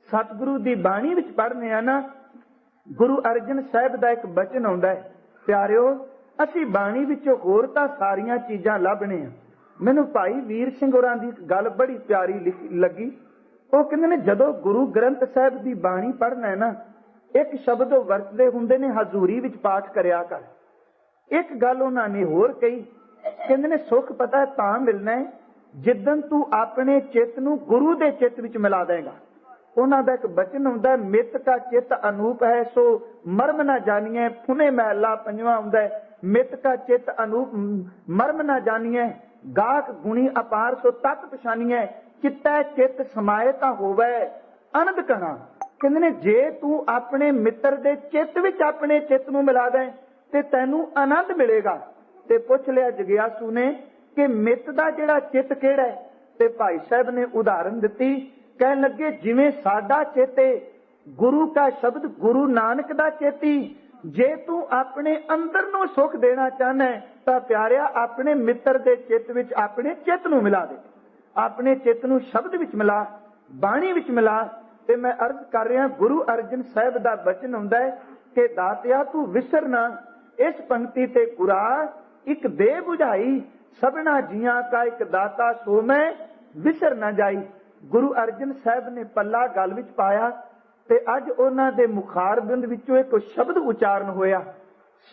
सतगुरु की बाणी विच पढ़ने आ ना, गुरु अर्जन साहब का एक बचन आउंदा है, प्यारिओ असी बाणी विचों होर तां सारियां चीज़ां लभने आ। मैनूं भाई वीर सिंह होरां दी गल बड़ी प्यारी लगी। वो कहंदे ने जदों गुरु ग्रंथ साहब की बाणी पढ़ना है ना, एक शब्द वरतदे हुंदे ने हजूरी विच पाठ करया कर। एक गल उन्हां ने होर कही, कहंदे ने सुख पता तां मिलना है जिदन तू अपने चित्त नूं गुरु दे चित्त विच मिला देगा। उन्हां दा एक बचन हुंदा है, मित का चित्त अनूप है सो मर्म ना जानिए। फुने महला पंजवां हुंदा है, मित का चित्त अनूप मर्म ना जानिए। गाहक गुणी अपार सो तत पछानिए। चित्तै चित्त समाए तां होवै अनंद कणा। कहंदे ने जे तू अपने मित्र दे चित्त विच अपने चित्त नूं मिला दे ते तैनूं आनंद मिलेगा। ते पुछ लिया जगियासू ने कि मित दा जिहड़ा चित्त किहड़ा है, ते भाई साहब ने उदाहरण दित्ती। कहन लगे जिवें साडा चित्त है गुरु का शब्द गुरु नानक दा चेती। जे तू अपने अंदर नूं सुख देना चाहना है तां प्यारिया अपने मित्र दे चित्त विच अपने चित्त नूं मिला दे, अपने चित्त नूं शब्द विच मिला, बाणी विच मिला। ते मैं अर्ज कर रहा गुरु अर्जन साहब दा बचन हुंदा है कि दातिया तू विसर ना। इस पंक्ति ते गुरा एक दे बुझाई, सबना जियां का एक दाता सो मैं विसर ना जाई। गुरु अर्जन साहब ने पल्ला गल विच पाया ते अज उन्हां दे मुखार बिंद विचों एक शब्द उचारण होया।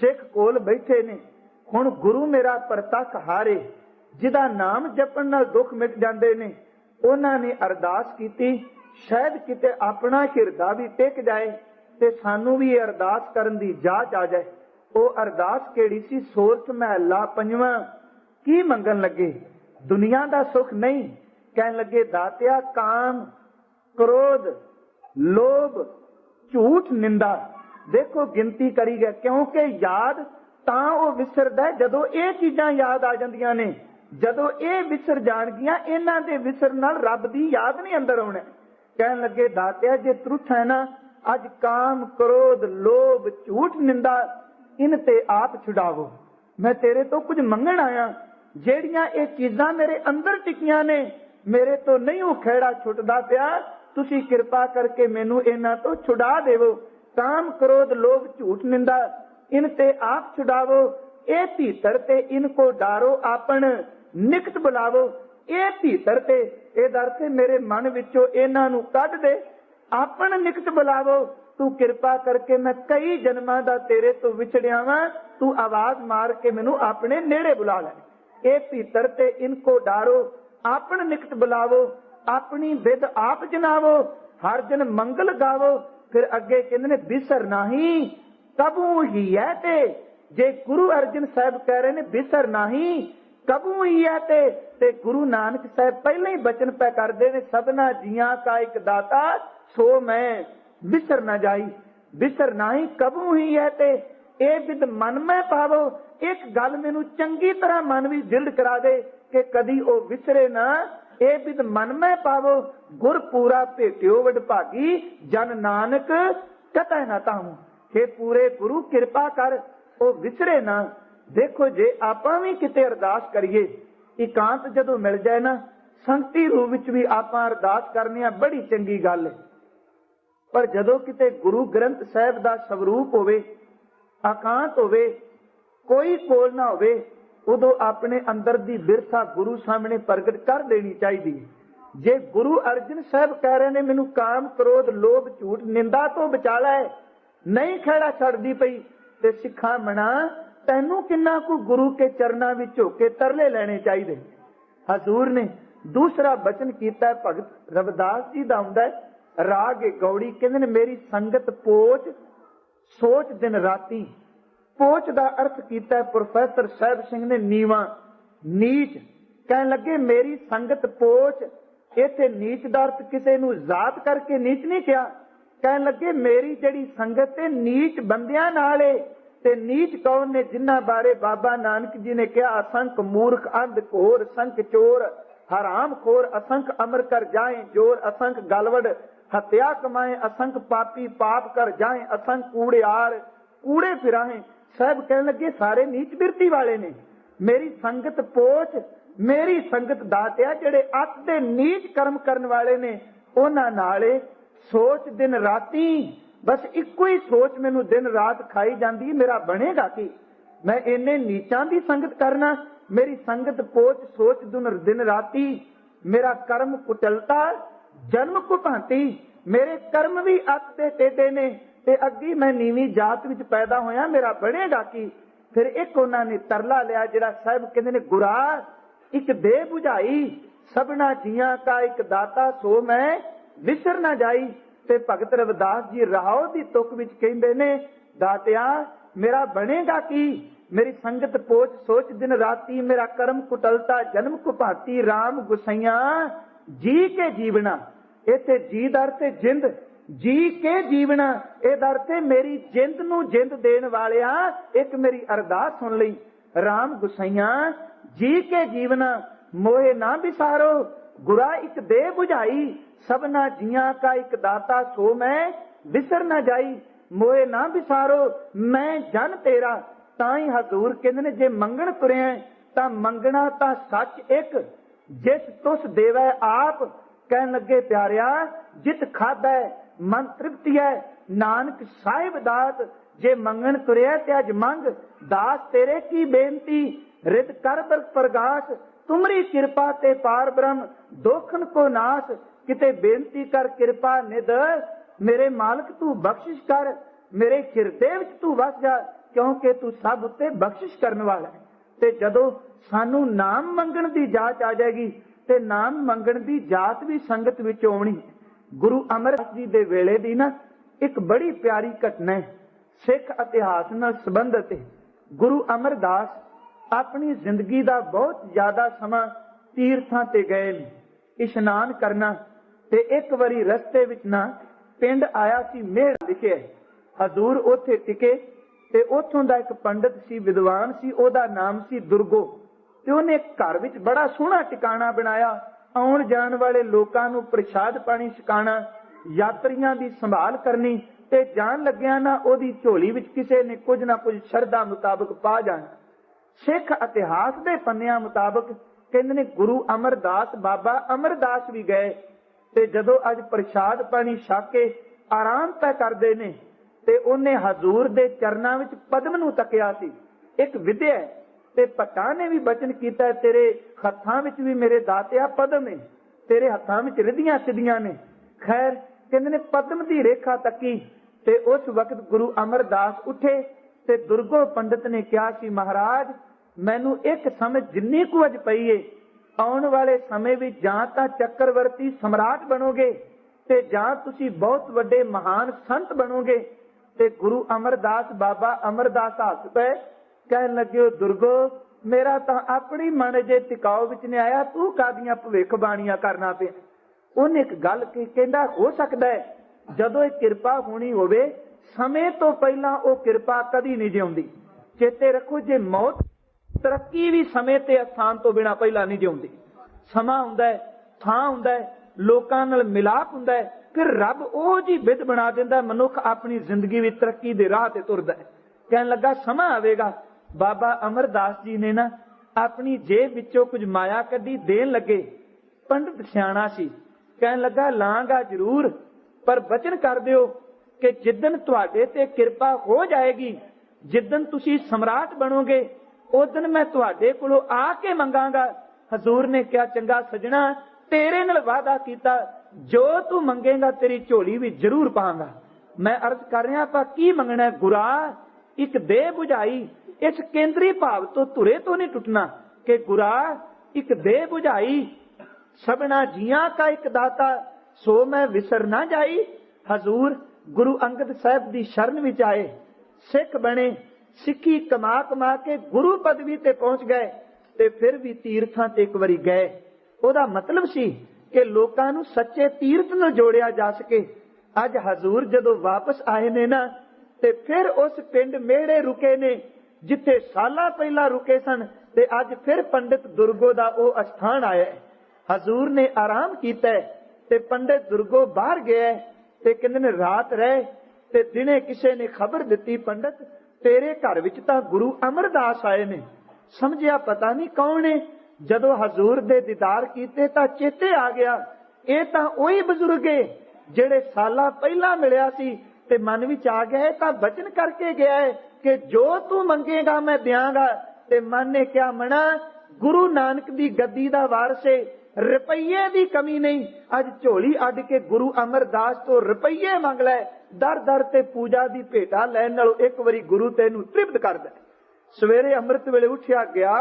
सिख कोल बैठे ने, हुण गुरु मेरा परतख हारे, जिदा नाम जपण नाल दुख मिट जांदे ने। उन्हां ने अरदास कीती, शायद किते अपना हिरदा भी टिक जाए ते सानू भी अरदास करन दी जाच आ जाए। ओ अरदास केड़ी सी? सोरठ महला पंजवां। की मंगन लगे? दुनिया दा सुख नहीं। कहन लगे दातिया काम क्रोध लोभ झूठ निंदा, देखो गिनती करी गए। क्योंकि याद तां वो विसरदा जदों ये चीजां याद आ जांदियां ने। जदों ये विसर जाणगियां इन्हां दे विसर नाल रब दी याद नहीं अंदर आउणी। कहन लगे दातिया जे त्रुठ है ना, अज काम क्रोध लोभ झूठ निंदा इन ते आप छुड़ावो। मैं तेरे तो कुछ मंगण आया, जेड़ियां ये चीजां मेरे अंदर टिकियां ने, मेरे तो नहीं वो खेड़ा छुटदा पिया। तुसी कृपा करके मैनू इन्हां तो छुड़ा देवो। काम क्रोध लोभ झूठ निंदा इन ते आप छुड़ावो। ए भीतर ते इनको डारो आपन निकट बुलावो। ए भीतर ते ए दर से मेरे मन विचों इन्हां नू कढ दे, आपन निकट बुलावो। तू कृपा करके मैं कई जन्मां दा तेरे तो विछड़िया वां, तू आवाज मार के मैनू अपने नेड़े बुला ले। ए भीतर ते इनको डारो आपन निकट बुलावो। अपनी विद आप जनावो, हर जन मंगल गावो। फिर अगे कहंदे ने बिसर नाही कबू ही है ते। जे गुरु अर्जन साहब कह रहे ने बिसर नाही कबू ही है ते गुरु नानक साहब पहले ही बचन पे करदे ने, सबना जियां का एक दाता सो मैं बिसर ना जाई। बिसर नाही कबू ही है ते ए विद मन में पावो। एक गल मैनू चंगी तरह मन भी दृढ़ करा दे कि कदी ओ विसरे ना। ए विद मन में पावो गुर पूरा भेटियो वडभागी, जन नानक कतै ना ताहूं। हे पूरे गुरु कृपा कर ओ विसरे ना। देखो जे आपां भी किते अरदास करिए, इकांत जदों मिल जाए ना, संगती रूप विच भी आपां अरदास करनी आ, बड़ी चंगी गल है। पर जदों किते गुरु ग्रंथ साहिब दा स्वरूप होवे, आकांत होवे, कोई कोल ना होवे, उदों अपने अंदर दी बिरथा गुरु सामने प्रगट कर देनी चाहिए। जे गुरु अर्जन साहब कह रहे ने मैनू काम क्रोध लोभ झूठ निंदा तो बचा लै, नहीं खेड़ा छड़दी पई, ते सिखा मना तैनू किन्ना को गुरु के चरणा विच होके तरले लेने चाहिए। हजूर ने दूसरा बचन कीता, भगत रविदास जी दा हुंदा है, राग गौड़ी कहंदे ने मेरी संगत पोच सोच दिन राती। पोच दा अर्थ कीता प्रोफेसर साहब सिंह ने नीवा नीच। कहन लगे मेरी संगत पोच, इत्थे नीच दा अर्थ किसे नू जात करके नीच नहीं किया। कहन लगे मेरी जड़ी संगत है नीच बंदियां नाल है। ते नीच कौन ने? जिन्हां बारे बाबा नानक जी ने कहा असंख मूर्ख अंध घोर संख चोर हराम खोर असंख अमर कर जाए जोर, असंख गलवड़ हत्या कमाए, असंख पापी पाप कर जाए, असंख कूड़ेआर कूड़े फिराए। साहब कहने लगे सारे नीच बिरती वाले ने। मेरी संगत पोच, मेरी संगत दातिया जेड़े अत दे नीच कर्म करन वाले ने, उन्हां नाले सोच दिन राती, बस इक्को ही सोच मैनू दिन रात खाई जाती, मेरा बनेगा की? मैं इन्ने नीचां दी संगत करना, मेरी संगत पोच सोच दिन राती, मेरा कर्म कुटिलता जन्म कुभांती, मेरे कर्म भी अत दे टेढ़े ने, ते अग्गी मैं नीवी जात विच पैदा होया, मेरा बनेगा की? फिर एक उन्होंने तरला लिया जिहड़ा साहिब कहंदे ने, गुरा एक दे बुझाई, सबना जियां का एक दाता, सो मैं विसर ना जाई। ते भगत रविदास जी रहाओ दी तुक विच कहंदे ने, दातिया मेरा बनेगा की? मेरी संगत पोच सोच दिन राती, मेरा कर्म कुटलता जन्म कुभाती, राम गुसैया जी के जीवना। इत्थे जी दर ते जिंद, जी के जीवना ए दर ते मेरी जिंद नू जिंद देण वालिया, एक मेरी अरदास सुन लई। राम गुसैया जी के जीवना, मोहे ना विसारो, गुरा एक दे बुझाई, सबना जिया का एक दाता, सो मैं विसर ना जाई। मोहे ना विसारो, मैं जन तेरा। ताई हजूर कहंदे ने, जे मंगण तुरिया तां मंगना तां सच एक, जिस तुस देवै आप। कहन लगे प्यारिया, जित खादा मन तृप्ति है, नानक साहिब दात। जे मंगण तुरिया ते अज मंग, दास तेरे की बेनती, रित कर प्रगास, तुमरी कृपा ते पार ब्रह्म, दोखन को नाश। किते बेनती कर कृपा निध, मेरे मालक तू बख्शिश कर, मेरे हिरदे विच तू वस जा, क्योंकि तू सब उत्ते बख्शिश करने वाला है। ते जदों सानू नाम मंगण दी जाच आ जाएगी, ते नाम मंगण दी जात भी संगत विच आउणी। गुरु अमरदास जी दे वेले दी ना एक बड़ी प्यारी घटना है, सिख इतिहास नाल संबंधित है। गुरु अमरदास अपनी जिंदगी दा बहुत ज्यादा समा तीर्थां ते गए ने, इशनान करना। ते एक बारी रस्ते विच ना पिंड आया सी मेढ़ लिखे, हजूर उत्थे टिके, ते उत्थों दा एक पंडित सी, विद्वान सी, ओदा नाम सी दुर्गो। ते उहने घर विच बड़ा सोहना टिकाणा बनाया, आउण जाण वाले लोकां नूं प्रसाद पानी छकाणा, यात्रियां दी संभाल करनी, ते जाण लग्गिया ना ओदी झोली विच किसे ने कुछ ना कुछ शरधा मुताबक पा जाना। सिख इतिहास दे पन्नियां मुताबक कहंदे ने गुरु अमरदास, बाबा अमरदास भी गए, ते जदों अज प्रसाद पानी छक के आराम पै करदे ने, ते उन्हें हजूर दे चरनां विच पद्म नूं तकिया सी। एक विद्या है, ते भट्टां ने भी बचन कीता, तेरे हत्थां विच भी मेरे दातिया पद्म है, तेरे हत्थां विच रिधियां सिद्धियां ने। खैर कहंदे ने पद्म दी रेखा तकी, ते उस वक्त गुरु अमरदास उठे, ते दुर्गो पंडित ने कहा सी, महाराज मैनू एक समझ जिन्नी कुछ अज पई है, आने वाले समय में जां तां चक्रवर्ती सम्राट बनोगे, ते जां तुसी बहुत वड्डे महान संत बनोगे। ते गुरु अमरदास, बाबा अमरदास हस पे कहन लगे, दुर्गो मेरा तां अपनी मन जे टिकाओ विच नहीं आया, तू कादियां भविखबाणियां करना पे। उन्हें एक गल कहंदा, हो सकदा है जदों ये किरपा होनी होवे, समय तो पहला वो किरपा कदी नहीं जिउंदी। चेते रखो, जे मौत तरक्की भी समय ते स्थान तो बिना पहला नहीं जिउंदी। समा हुंदा है, थां हुंदा है, लोकां नाल मिलाप हुंदा है, फिर रब ओह जी विध बना दिंदा, मनुख अपनी जिंदगी विच तरक्की दे राह ते तुरदा है। कहन लगा समा आवेगा। बाबा अमरदास जी ने ना अपनी जेब विचों कुछ माया कड्ढी देन लगे। पंडित सियाणा सी, कहन लगा लांगा जरूर, पर वचन कर दिओ कि जिद्दन तुहाडे ते किरपा हो जाएगी, जिद्दन तुसी सम्राट बनोगे, उस दिन मैं तुहाडे कोलों आके मंगांगा। हजूर ने क्या, चंगा सजना, तेरे नाल वादा कीता, जो तू मंगेगा तेरी झोली भी जरूर पांगा। मैं अर्ज कर रहा, पा की मंगना? गुरा एक दे बुझाई। इस केंद्री भाव तो धुरे तो नहीं टुटना कि गुरा एक दे बुझाई, सबना जिया का एक दाता, सो मैं विसर ना जाई। हजूर गुरु अंगद साहब दी शरण विच आए, सिख बने, सिक्खी कमा कमा के गुरु पदवी ते पहुंच गए, ते फिर भी तीर्थां ते एक बारी गए। ओदा मतलब सी कि लोकां नूं सच्चे तीर्थ नाल जोड़िया जा सके। अज हजूर जदों वापस आए ने ना, ते फिर उस पिंड मेड़े रुके ने जिथे साला पहला रुके सन, ते अज फिर पंडित दुर्गो दा ओह अस्थान आया है। हजूर ने आराम कीता है, ते पंडित दुर्गो बाहर गया, ते कहंदे ने रात रहे, ते दिने किसे ने खबर दिती, पंडित तेरे घर विच तां गुरु अमरदास आए ने। समझिया पता नहीं कौन है। जदों हजूर दे दीदार कीते तां चेते आ गया, ये तां ओही बजुर्ग है ਜਿਹੜੇ ਸਾਲਾਂ ਪਹਿਲਾਂ ਮਿਲਿਆ ਸੀ ਤੇ ਮਨ ਵਿੱਚ ਆ ਗਿਆ ਤਾਂ ਬਚਨ ਕਰਕੇ ਗਿਆ ਹੈ ਕਿ ਜੋ ਤੂੰ ਮੰਗੇਗਾ ਮੈਂ ਦਿਆਂਗਾ। ਤੇ ਮਨ ਨੇ ਕਿਹਾ, ਮਣਾ ਗੁਰੂ ਨਾਨਕ ਦੀ ਗੱਦੀ ਦਾ ਵਾਰਸ ਏ, ਰੁਪਈਏ ਦੀ ਕਮੀ ਨਹੀਂ। ਅੱਜ ਝੋਲੀ ਅੱਡ ਕੇ ਗੁਰੂ ਅਮਰਦਾਸ ਤੋਂ ਰੁਪਈਏ ਮੰਗ ਲੈ, ਦਰ ਦਰ ਤੇ ਪੂਜਾ ਦੀ ਭੇਟਾ ਲੈਣ ਨਾਲੋਂ ਇੱਕ ਵਾਰੀ ਗੁਰੂ ਤੈਨੂੰ ਤ੍ਰਿਪਤ ਕਰਦਾ। ਸਵੇਰੇ ਅੰਮ੍ਰਿਤ ਵੇਲੇ ਉੱਠਿਆ ਗਿਆ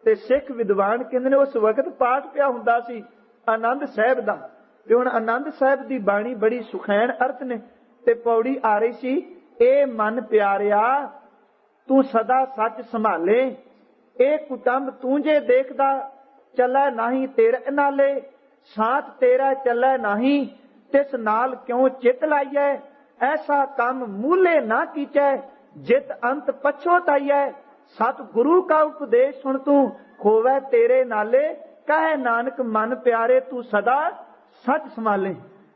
ਤੇ ਸਿੱਖ ਵਿਦਵਾਨ ਕਹਿੰਦੇ ਨੇ ਉਸ ਵਕਤ ਪਾਠ ਪਿਆ ਹੁੰਦਾ ਸੀ ਆਨੰਦ ਸਾਹਿਬ ਦਾ। ਤੇ ਹੁਣ ਆਨੰਦ ਸਾਹਿਬ ਦੀ ਬਾਣੀ ਬੜੀ ਸੁਖੈਣ ਅਰਥ ਨੇ ਤੇ ਪੌੜੀ ਆ ਰਹੀ ਸੀ, ਇਹ ਮਨ ਪਿਆਰਿਆ ਤੂੰ ਸਦਾ ਸੱਚ ਸੰਭਾਲੇ, ਇਹ ਕੁਟੰਬ ਤੂੰ ਜੇ ਦੇਖਦਾ ਚੱਲੈ ਨਹੀਂ ਤੇਰੇ ਨਾਲੇ, ਸਾਥ ਤੇਰਾ ਚੱਲੈ ਨਹੀਂ ਤਿਸ ਨਾਲ ਕਿਉਂ ਚਿਤ ਲਾਈਐ, ਐਸਾ ਕੰਮ ਮੂਲੇ ਨਾ ਕੀਚੈ ਜਿਤ ਅੰਤ ਪਛੋਤਾਈਐ, ਸਤ ਗੁਰੂ ਕਾ ਉਪਦੇਸ਼ ਸੁਣ ਤੂੰ ਹੋਵੇ ਤੇਰੇ ਨਾਲੇ, ਕਹੇ ਨਾਨਕ ਮਨ ਪਿਆਰੇ ਤੂੰ ਸਦਾ ਸੱਚ ਸੰਭਾਲੇ।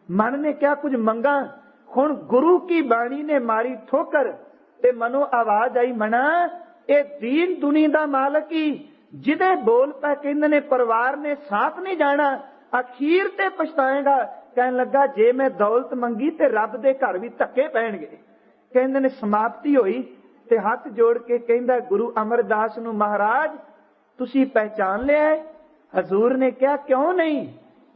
ਮਨ ਨੇ ਕਿਹਾ ਕੁਝ ਮੰਗਾ, ਹੁਣ ਗੁਰੂ ਕੀ ਬਾਣੀ ਨੇ ਮਾਰੀ ਠੋਕਰ ਤੇ ਮਨੋਂ ਆਵਾਜ਼ ਆਈ, ਮਨਾ ਇਹ ਦੀਨ ਦੁਨੀ ਦਾ ਮਾਲਕ ਹੀ ਜਿਹਦੇ ਬੋਲ ਪੈ ਕਹਿੰਦੇ ਨੇ ਪਰਿਵਾਰ ਨੇ ਸਾਥ ਨਹੀਂ ਜਾਣਾ, ਅਖੀਰ ਤੇ ਪਛਤਾਏਗਾ। ਕਹਿਣ ਲੱਗਾ ਜੇ ਮੈਂ ਦੌਲਤ ਮੰਗੀ ਤੇ ਰੱਬ ਦੇ ਘਰ ਵੀ ਧੱਕੇ ਪੈਣਗੇ। ਕਹਿੰਦੇ ਨੇ ਸਮਾਪਤੀ ਹੋਈ ਤੇ ਹੱਥ ਜੋੜ ਕੇ ਕਹਿੰਦਾ ਗੁਰੂ ਅਮਰਦਾਸ ਨੂੰ, ਮਹਾਰਾਜ ਤੁਸੀਂ ਪਹਿਚਾਨ ਲਿਆ? ਹਜ਼ੂਰ ਨੇ ਕਿਹਾ ਕਿਉਂ ਨਹੀਂ,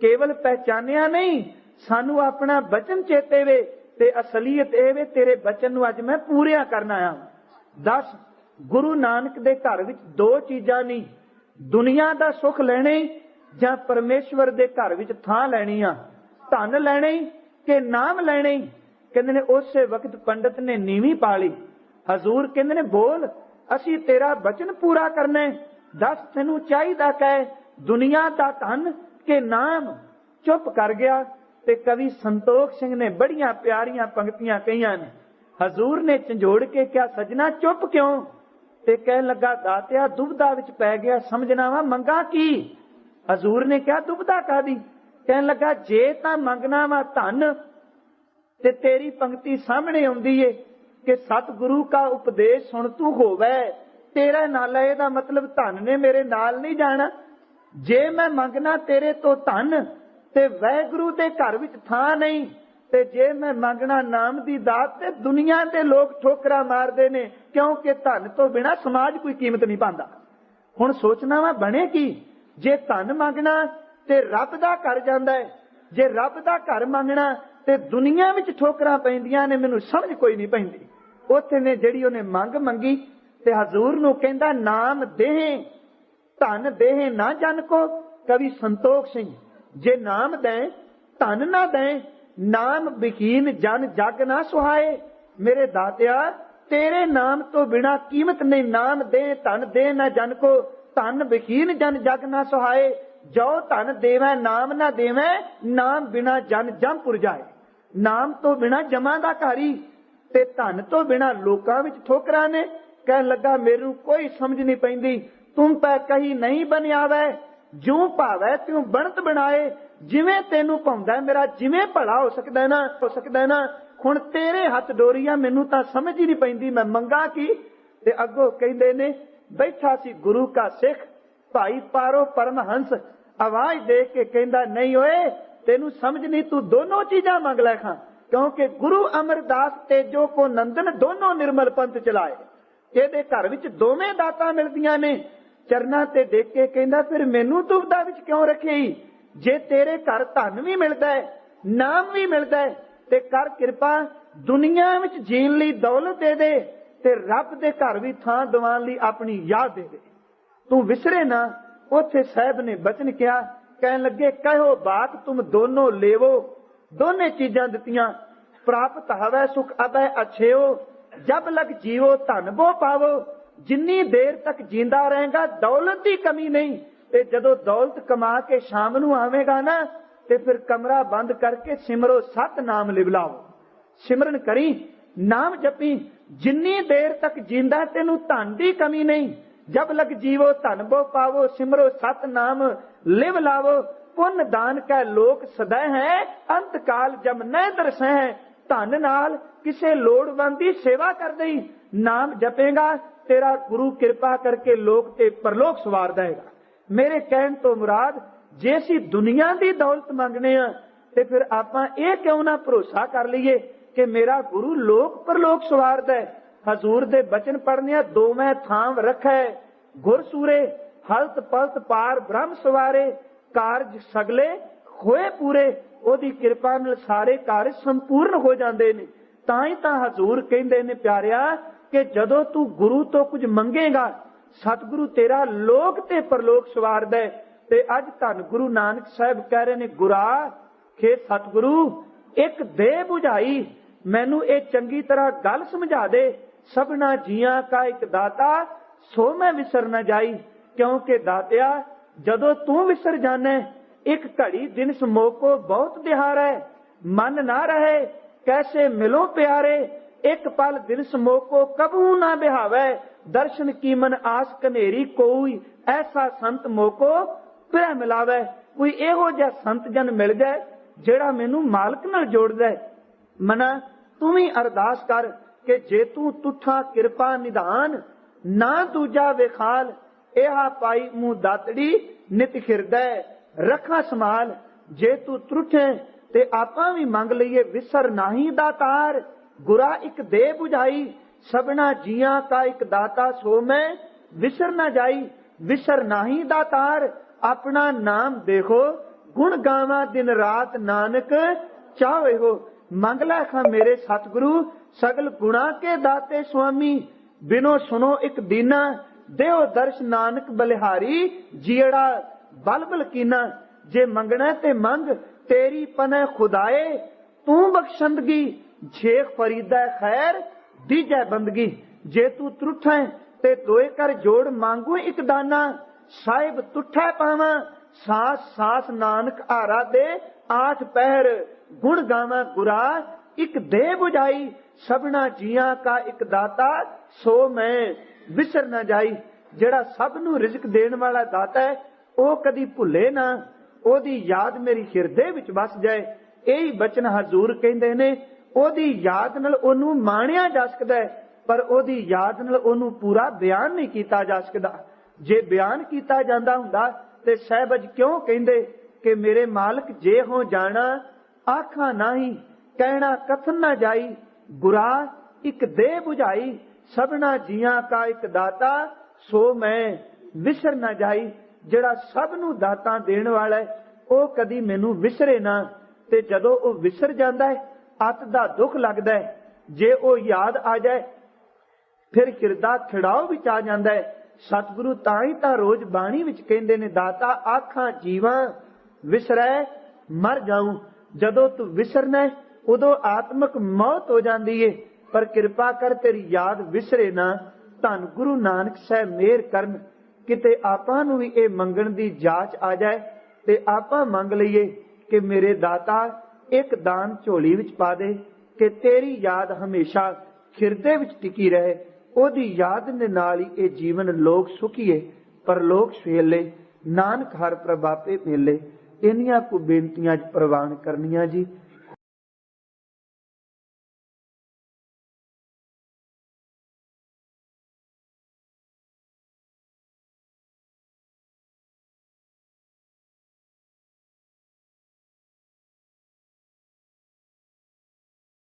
ਕੇਵਲ ਪਹਿਚਾਨਿਆ ਨਹੀਂ, ਸਾਨੂੰ ਆਪਣਾ ਬਚਨ ਚੇਤੇ ਵੇ ਤੇ ਅਸਲੀਅਤ ਇਹ ਵੇ ਤੇਰੇ ਬਚਨ ਨੂੰ ਅੱਜ ਮੈਂ ਪੂਰਿਆ ਕਰਨ ਆਇਆ। ਦੱਸ ਗੁਰੂ ਨਾਨਕ ਦੇ ਘਰ ਵਿੱਚ ਦੋ ਚੀਜ਼ਾਂ ਨਹੀਂ, ਦੁਨੀਆ ਦਾ ਸੁੱਖ ਲੈਣੇ ਜਾਂ ਪਰਮੇਸ਼ਵਰ ਦੇ ਘਰ ਵਿੱਚ ਥਾਂ ਲੈਣੀ ਆ, ਧਨ ਲੈਣੇ ਕਿ ਨਾਮ ਲੈਣੇ। ਕਹਿੰਦੇ ਨੇ ਉਸੇ ਵਕਤ ਪੰਡਤ ਨੇ ਨੀਵੀਂ ਪਾ ਲਈ। ਹਜ਼ੂਰ ਕਹਿੰਦੇ ਨੇ ਬੋਲ, ਅਸੀਂ ਤੇਰਾ ਬਚਨ ਪੂਰਾ ਕਰਨਾ, ਦੱਸ ਤੈਨੂੰ ਚਾਹੀਦਾ ਕਹੇ ਦੁਨੀਆ ਦਾ ਧਨ ਕਿ ਨਾਮ। ਚੁੱਪ ਕਰ ਗਿਆ ਤੇ ਕਵੀ ਸੰਤੋਖ ਸਿੰਘ ਨੇ ਬੜੀਆਂ ਪਿਆਰੀਆਂ ਪੰਕਤੀਆਂ ਕਹੀਆਂ ਨੇ। ਹਜ਼ੂਰ ਨੇ ਝੰਜੋੜ ਕੇ ਕਿਹਾ, ਸਜਣਾ ਚੁੱਪ ਕਿਉਂ? ਤੇ ਕਹਿਣ ਲੱਗਾ, ਦਾਤਿਆ ਦੁਬਦਾ ਵਿੱਚ ਪੈ ਗਿਆ, ਸਮਝਣਾ ਵਾ ਮੰਗਾ ਕੀ? ਹਜ਼ੂਰ ਨੇ ਕਿਹਾ ਦੁਬਦਾ ਕਾਦੀ? ਕਹਿਣ ਲੱਗਾ ਜੇ ਤਾਂ ਮੰਗਣਾ ਵਾ ਧਨ ਤੇ ਤੇਰੀ ਪੰਕਤੀ ਸਾਹਮਣੇ ਆਉਂਦੀ ਏ ਕਿ ਸਤਿਗੁਰੂ ਕਾ ਉਪਦੇਸ਼ ਸੁਣ ਤੂੰ ਹੋਵੇ ਤੇਰਾ ਨਾਲ, ਇਹਦਾ ਮਤਲਬ ਧਨ ਨੇ ਮੇਰੇ ਨਾਲ ਨਹੀਂ ਜਾਣਾ। ਜੇ ਮੈਂ ਮੰਗਣਾ ਤੇਰੇ ਤੋਂ ਧਨ ਤੇ ਵਾਹਿਗੁਰੂ ਦੇ ਘਰ ਵਿੱਚ ਥਾਂ ਨਹੀਂ, ਤੇ ਜੇ ਮੈਂ ਮੰਗਣਾ ਨਾਮ ਦੀ ਦਾਤ ਤੇ ਦੁਨੀਆ ਦੇ ਲੋਕ ਠੋਕਰਾਂ ਮਾਰਦੇ ਨੇ, ਕਿਉਂਕਿ ਧਨ ਤੋਂ ਬਿਨਾ ਸਮਾਜ ਕੋਈ ਕੀਮਤ ਨਹੀਂ ਪਾਉਂਦਾ। ਹੁਣ ਸੋਚਣਾ ਵਾ ਬਣੇ ਕੀ? ਜੇ ਧਨ ਮੰਗਣਾ ਤੇ ਰੱਬ ਦਾ ਘਰ ਜਾਂਦਾ ਹੈ, ਜੇ ਰੱਬ ਦਾ ਘਰ ਮੰਗਣਾ ਤੇ ਦੁਨੀਆ ਵਿੱਚ ਠੋਕਰਾਂ ਪੈਂਦੀਆਂ ਨੇ, ਮੈਨੂੰ ਸਮਝ ਕੋਈ ਨਹੀਂ ਪੈਂਦੀ। ਉੱਥੇ ਨੇ ਜਿਹੜੀ ਉਹਨੇ ਮੰਗ ਮੰਗੀ ਤੇ ਹਜ਼ੂਰ ਨੂੰ ਕਹਿੰਦਾ ਨਾਮ ਦੇਹ ਧਨ ਦੇਹ ਨਾ ਜਨ ਕੋ। ਕਵੀ ਸੰਤੋਖ ਸਿੰਘ, ਜੇ ਨਾਮ ਦੇ ਧਨ ਨਾ ਦੇ, ਨਾਮ ਬਿਖੀਨ ਜਨ ਜਗ ਨਾ ਸੁਹਾਏ। ਮੇਰੇ ਦਾਤਿਆ ਤੇਰੇ ਨਾਮ ਤੋਂ ਬਿਨਾ ਕੀਮਤ ਨਹੀਂ, ਨਾਮ ਦੇ ਧਨ ਦੇ ਨਾ ਜਨ ਕੋ, ਧਨ ਬਿਖੀਨ ਜਨ ਜਗ ਨਾ ਸੁਹਾਏ। ਜੋ ਧਨ ਦੇਵੈ ਨਾਮ ਨਾ ਦੇਵੈ, ਨਾਮ ਬਿਨਾ ਜਨ ਜੰਪੁਰ ਜਾਏ। ਨਾਮ ਤੋਂ ਬਿਨਾ ਜਮਾਂ ਦਾ ਘਾਰੀ ਤੇ ਧਨ ਤੋਂ ਬਿਨਾ ਲੋਕਾਂ ਵਿੱਚ ਠੋਕਰਾਂ ਨੇ। ਕਹਿਣ ਲੱਗਾ ਮੈਨੂੰ ਕੋਈ ਸਮਝ ਨਹੀਂ ਪੈਂਦੀ, ਤੂੰ ਪੈ ਕਹੀ ਨਹੀਂ ਬਨਿਆਵੈ, ਜੂ ਭਾਵੈ ਤਿਉ ਬਣਤ ਬਣਾਏ। ਜਿਵੇਂ ਤੈਨੂੰ ਪਾਉਂਦਾ ਮੇਰਾ ਜਿਵੇਂ ਭਲਾ ਹੋ ਸਕਦਾ ਨਾ, ਹੁਣ ਤੇਰੇ ਹੱਥ ਡੋਰੀਆਂ, ਮੈਨੂੰ ਤਾਂ ਸਮਝ ਹੀ ਨਹੀਂ ਪੈਂਦੀ ਮੈਂ ਮੰਗਾ ਕੀ। ਤੇ ਅੱਗੋਂ ਕਹਿੰਦੇ ਨੇ ਬੈਠਾ ਸੀ ਗੁਰੂ ਕਾ ਸਿੱਖ ਭਾਈ ਪਾਰੋ ਪਰਮਹੰਸ, ਆਵਾਜ਼ ਦੇ ਕੇ ਕਹਿੰਦਾ ਨਹੀਂ ਓਏ ਤੈਨੂੰ ਸਮਝ ਨਹੀਂ, ਤੂੰ ਦੋਨੋਂ ਚੀਜ਼ਾਂ ਮੰਗ ਲੈ ਖਾਂ। ਕਿਉਂਕਿ ਗੁਰੂ ਅਮਰਦਾਸ ਤੇਜੋ ਕੋ ਨੰਦਨ ਦੋਨੋਂ ਨਿਰਮਲ ਪੰਥ ਚਲਾਏ। ਇਹਦੇ ਘਰ ਵਿੱਚ ਦੋਵੇਂ ਦਾਤਾਂ ਮਿਲਦੀਆਂ ਨੇ। ਚਰਨਾਂ ਤੇ ਦੇਖ ਕੇ ਕਹਿੰਦਾ ਫਿਰ ਮੈਨੂੰ ਦੁਬਦਾ ਵਿੱਚ ਕਿਉਂ ਰੱਖੀ? ਜੇ ਤੇਰੇ ਘਰ ਧਨ ਵੀ ਮਿਲਦਾ ਹੈ, ਨਾਮ ਵੀ ਮਿਲਦਾ ਹੈ, ਤੇ ਕਰ ਕਿਰਪਾ ਦੁਨੀਆ ਵਿੱਚ ਜੀਣ ਲਈ ਦੌਲਤ ਦੇ ਦੇ ਤੇ ਰੱਬ ਦੇ ਘਰ ਵੀ ਥਾਂ ਦਿਵਾਉਣ ਲਈ ਆਪਣੀ ਯਾਦ ਦੇ ਦੇ। ਤੂੰ ਵਿਸਰੇ ਨਾ। ਉੱਥੇ ਸਾਹਿਬ ਨੇ ਬਚਨ ਕਿਹਾ, ਕਹਿਣ ਲੱਗੇ ਕਹੋ ਬਾਤ ਤੁਮ ਦੋਨੋਂ ਲੇਵੋ। ਦੋਨੇ ਚੀਜ਼ਾਂ ਦਿੱਤੀਆਂ। ਪ੍ਰਾਪਤ ਹਵੈ ਸੁਖ ਅਬੈ ਅਛੇਓ, ਜਬ ਲਗ ਜੀਵੋ ਧਨ ਬੋ ਪਾਵੋ। ਜਿੰਨੀ ਦੇਰ ਤੱਕ ਜਿੰਦਾ ਰਹੇਗਾ ਦੌਲਤ ਦੀ ਕਮੀ ਨਹੀਂ, ਤੇ ਜਦੋਂ ਦੌਲਤ ਕਮਾ ਕੇ ਸ਼ਾਮ ਨੂੰ ਆਵੇਗਾ ਨਾ ਤੇ ਫਿਰ ਕਮਰਾ ਬੰਦ ਕਰਕੇ ਸਿਮਰੋ ਸਤ ਨਾਮ ਲਿਵਲਾਓ। ਸਿਮਰਨ ਕਰੀ, ਨਾਮ ਜਪੀ, ਜਿੰਨੀ ਦੇਰ ਤੱਕ ਜਿੰਦਾ ਤੈਨੂੰ ਧਨ ਦੀ ਕਮੀ ਨਹੀਂ। ਜਬ ਲਗ ਜੀਵੋ ਧਨ ਬੋ ਪਾਵੋ, ਸਿਮਰੋ ਸਤ ਨਾਮ ਲਿਵ ਲਾਵੋ। ਪੁੰਨ ਦਾਨ ਕੈ ਲੋਕ ਸਦਾ ਹੈ, ਅੰਤ ਕਾਲ ਜਮ ਨੈ ਦਰਸੈ ਹੈ। ਧਨ ਨਾਲ ਕਿਸੇ ਲੋੜਵੰਦ ਦੀ ਸੇਵਾ ਕਰ ਦਈ, ਨਾਮ ਜਪੇਗਾ ਤੇਰਾ ਗੁਰੂ ਕਿਰਪਾ ਕਰਕੇ ਲੋਕ ਤੇ ਪਰਲੋਕ ਸਵਾਰ ਦੇਗਾ। ਮੇਰੇ ਕਹਿਣ ਤੋਂ ਮੁਰਾਦ ਜੇ ਅਸੀਂ ਦੁਨੀਆ ਦੀ ਦੌਲਤ ਮੰਗਨੇ ਆ ਤੇ ਫਿਰ ਆਪਾਂ ਇਹ ਕਿਉਂ ਨਾ ਭਰੋਸਾ ਕਰ ਲਈਏ ਕਿ ਮੇਰਾ ਗੁਰੂ ਲੋਕ ਪਰਲੋਕ ਸਵਾਰਦਾ ਹੈ। ਹਜ਼ੂਰ ਦੇ ਬਚਨ ਪੜ੍ਹਨਿਆ, ਦੋਵੇਂ ਥਾਂਵ ਰੱਖੈ ਗੁਰ ਸੂਰੇ, ਹਲਤ ਪਲਤ ਪਾਰ ਬ੍ਰਹਮ ਸਵਾਰੇ, ਕਾਰਜ ਸਗਲੇ ਹੋਏ ਪੂਰੇ। ਉਹਦੀ ਕਿਰਪਾ ਨਾਲ ਸਾਰੇ ਕਾਰਜ ਸੰਪੂਰਨ ਹੋ ਜਾਂਦੇ ਨੇ। ਤਾਂ ਹੀ ਤਾਂ ਹਜ਼ੂਰ ਕਹਿੰਦੇ ਨੇ ਪਿਆਰਿਆ ਕਿ ਜਦੋਂ ਤੂੰ ਗੁਰੂ ਤੋਂ ਕੁਝ ਮੰਗੇਗਾ, ਸਤਿਗੁਰੂ ਤੇਰਾ ਲੋਕ ਤੇ ਪਰਲੋਕ ਸਵਾਰਦਾ ਹੈ। ਤੇ ਅੱਜ ਧੰਨ ਗੁਰੂ ਨਾਨਕ ਸਾਹਿਬ ਕਹਿ ਰਹੇ ਨੇ, ਗੁਰਾ ਖੇ ਸਤਿਗੁਰੂ ਇੱਕ ਦੇ ਬੁਝਾਈ, ਮੈਨੂੰ ਇਹ ਚੰਗੀ ਤਰ੍ਹਾਂ ਗੱਲ ਸਮਝਾ ਦੇ। ਸਭਨਾ ਜੀਆਂ ਕਾ ਇੱਕ ਦਾਤਾ, ਸੋ ਮੈਂ ਵਿਸਰ ਨਾ ਜਾਈ। ਕਿਉਂਕਿ ਦਾਤਿਆ ਜਦੋਂ ਤੂੰ ਵਿਸਰ ਜਾਣਾ, ਇੱਕ ਘੜੀ ਦਿਨ ਸਮੋਕੋ ਬਹੁਤ ਦਿਹਾਰੈ, ਮਨ ਨਾ ਰਹੇ ਕੈਸੇ ਮਿਲੋ ਪਿਆਰੇ। ਇੱਕ ਪਲ ਦਿਨ ਸਮੋਕੋ ਕਬੂ ਨਾ ਬਿਹਾਵੈ, ਦਰਸ਼ਨ ਕੀ ਮਨ ਆਸ ਕਨੇਰੀ ਕੋਈ, ਐਸਾ ਸੰਤ ਮੋਕੋ ਪਿਆ ਮਿਲਾਵੇ। ਕੋਈ ਇਹੋ ਜਿਹਾ ਸੰਤ ਜਨ ਮਿਲ ਜਾਏ ਜਿਹੜਾ ਮੈਨੂੰ ਮਾਲਕ ਨਾਲ ਜੋੜਦਾ ਹੈ। ਮਨਾ ਤੂੰ ਵੀ ਅਰਦਾਸ ਕਰ ਕਿ ਜੇ ਤੂੰ ਤੁਠਾ ਕਿਰਪਾ ਨਿਧਾਨ, ਨਾ ਦੂਜਾ ਵਿਖਾਲ, ਇਹਾ ਪਾਈ ਮੂੰਹ ਦਾਤੜੀ ਨਿਤ ਖਿਰਦੈ ਰੱਖਾ ਸੰਭਾਲ। ਜੇ ਤੂੰ ਤਰੁੱਠੇ ਤੇ ਆਪਾਂ ਵੀ ਮੰਗ ਲਈਏ, ਵਿਸਰ ਨਾਹੀ ਦਾਤਾਰ, ਗੁਰਾ ਇੱਕ ਦੇ ਬੁਝਾਈ। ਸਭਨਾ ਜੀਆਂ ਕਾ ਇੱਕ ਦਾਤਾ, ਸੋ ਮੈਂ ਵਿਸਰ ਨਾ ਜਾਈ। ਵਿਸਰ ਨਾਹੀ ਦਾਤਾਰ, ਆਪਣਾ ਨਾਮ ਦੇਖੋ, ਗੁਣ ਗਾਵਾਂ ਦਿਨ ਰਾਤ ਨਾਨਕ ਚਾਹੇ ਹੋ। ਮੰਗ ਲੈ ਖਾਂ ਮੇਰੇ ਸਤਿਗੁਰੂ, ਸਗਲ ਗੁਣਾ ਕੇ ਦਾਤੇ ਸੁਆਮੀ। ਬਿਨੋ ਸੁਨੋ ਇੱਕ ਦੀਨਾ, ਦੇਓ ਦਰਸ਼ ਨਾਨਕ ਬਲਿਹਾਰੀ, ਜੀੜਾ ਬਲ ਬਲ ਕੀਨਾ। ਜੇ ਮੰਗਣਾ ਤੇ ਮੰਗ, ਤੇਰੀ ਪਨੈ ਖੁਦਾਏ, ਤੂੰ ਬਖਸ਼ੰਦਗੀ। ਸ਼ੇਖ ਫਰੀਦਾ ਖੈਰ ਦੀਜੈ ਬੰਦਗੀ। ਜੇ ਤੂੰ ਤਰੁੱਠੈ ਤੇ ਦੋਏ ਕਰ ਜੋੜ ਮੰਗੂ ਇੱਕ ਦਾਨਾ, ਸਾਹਿਬ ਤੁਠੈ ਪਾਵਾਂ, ਸਾਸ ਸਾਸ ਨਾਨਕ ਆਰਾ ਦੇ ਆਠ ਪਹਿਰ। ਗੁਣ ਗਾਵਾਂ ਗੁਰਾ ਇੱਕ ਦੇ ਬੁਝਾਈ, ਸਭਨਾ ਜੀਆਂ ਕਾ ਇੱਕ ਦਾਤਾ, ਸੋ ਮੈਂ ਵਿਸਰ ਨਾ ਜਾਈ। ਜਿਹੜਾ ਸਭ ਨੂੰ ਰਿਜ਼ਕ ਦੇਣ ਵਾਲਾ ਦਾਤਾ ਹੈ, ਉਹ ਕਦੀ ਭੁੱਲੇ ਨਾ, ਉਹਦੀ ਯਾਦ ਮੇਰੀ ਹਿਰਦੇ ਵਿੱਚ ਵਸ ਜਾਏ। ਇਹੀ ਬਚਨ ਹਜ਼ੂਰ ਕਹਿੰਦੇ ਨੇ। ਉਹਦੀ ਯਾਦ ਨਾਲ ਉਹਨੂੰ ਮਾਣਿਆ ਜਾ ਸਕਦਾ ਹੈ, ਪਰ ਉਹਦੀ ਯਾਦ ਨਾਲ ਉਹਨੂੰ ਪੂਰਾ ਬਿਆਨ ਨਹੀਂ ਕੀਤਾ ਜਾ ਸਕਦਾ। ਜੇ ਬਿਆਨ ਕੀਤਾ ਜਾਂਦਾ ਹੁੰਦਾ ਤੇ ਸਹਿਬਜ ਕਿਉਂ ਕਹਿੰਦੇ ਕਿ ਮੇਰੇ ਮਾਲਕ ਜੇ ਹੋ ਜਾਣਾ ਆਖਾਂ ਨਹੀਂ, ਕਹਿਣਾ ਕਥਨ ਨਾ ਜਾਈ। ਗੁਰਾ ਇੱਕ ਦੇ ਬੁਝਾਈ, ਸਭਨਾ ਜੀਆਂ ਕਾ ਇੱਕ ਦਾਤਾ, ਸੋ ਮੈਂ ਵਿਸਰ ਨਾ ਜਾਈ। ਜਿਹੜਾ ਸਭ ਨੂੰ ਦਾਤਾਂ ਦੇਣ ਵਾਲਾ ਹੈ, ਉਹ ਕਦੀ ਮੈਨੂੰ ਵਿਸਰੇ ਨਾ। ਤੇ ਜਦੋਂ ਉਹ ਵਿਸਰ ਜਾਂਦਾ ਹੈ, ਅੱਤ ਦਾ ਦੁੱਖ ਲੱਗਦਾ ਹੈ। ਜੇ ਉਹ ਯਾਦ ਆ ਜਾਏ, ਫਿਰ ਹਿਰਦਾ ਖਿੜਾਓ ਵਿੱਚ ਆ ਜਾਂਦਾ ਹੈ। ਸਤਿਗੁਰੂ ਤਾਂ ਹੀ ਤਾਂ ਰੋਜ਼ ਬਾਣੀ ਵਿੱਚ ਕਹਿੰਦੇ ਨੇ, ਦਾਤਾ ਆਖਾਂ ਜੀਵਾਂ ਵਿਸਰੈ ਮਰ ਜਾਊ। ਜਦੋਂ ਤੂੰ ਵਿਸਰਨਾ ਉਦੋਂ ਆਤਮਕ ਮੌਤ ਹੋ ਜਾਂਦੀ ਏ, ਪਰ ਕਿਰਪਾ ਕਰ ਤੇਰੀ ਯਾਦ ਵਿਸਰੇ ਨਾ। ਧੰਨ ਗੁਰੂ ਨਾਨਕ ਸਾਹਿਬ ਮਿਹਰ ਕਰਨ, ਕਿਤੇ ਆਪਾਂ ਨੂੰ ਵੀ ਇਹ ਮੰਗਣ ਦੀ ਜਾਚ ਆ ਜਾਏ ਤੇ ਆਪਾਂ ਮੰਗ ਲਈਏ ਕਿ ਮੇਰੇ ਦਾਤਾ ਇੱਕ ਦਾਨ ਝੋਲੀ ਵਿੱਚ ਪਾ ਦੇ, ਕਿ ਤੇਰੀ ਯਾਦ ਹਮੇਸ਼ਾ ਹਿਰਦੇ ਵਿੱਚ ਟਿਕੀ ਰਹੇ। ਉਹਦੀ ਯਾਦ ਦੇ ਨਾਲ ਹੀ ਇਹ ਜੀਵਨ ਲੋਕ ਸੁਖੀਏ, ਪਰਲੋਕ ਸੁਹੇਲੇ, ਨਾਨਕ ਹਰ ਪ੍ਰਭਾਪੇ ਮੇਲੇ। ਇੰਨੀਆਂ ਕੁ ਬੇਨਤੀਆਂ ਅੱਜ ਪ੍ਰਵਾਨ ਕਰਨੀਆਂ ਜੀ।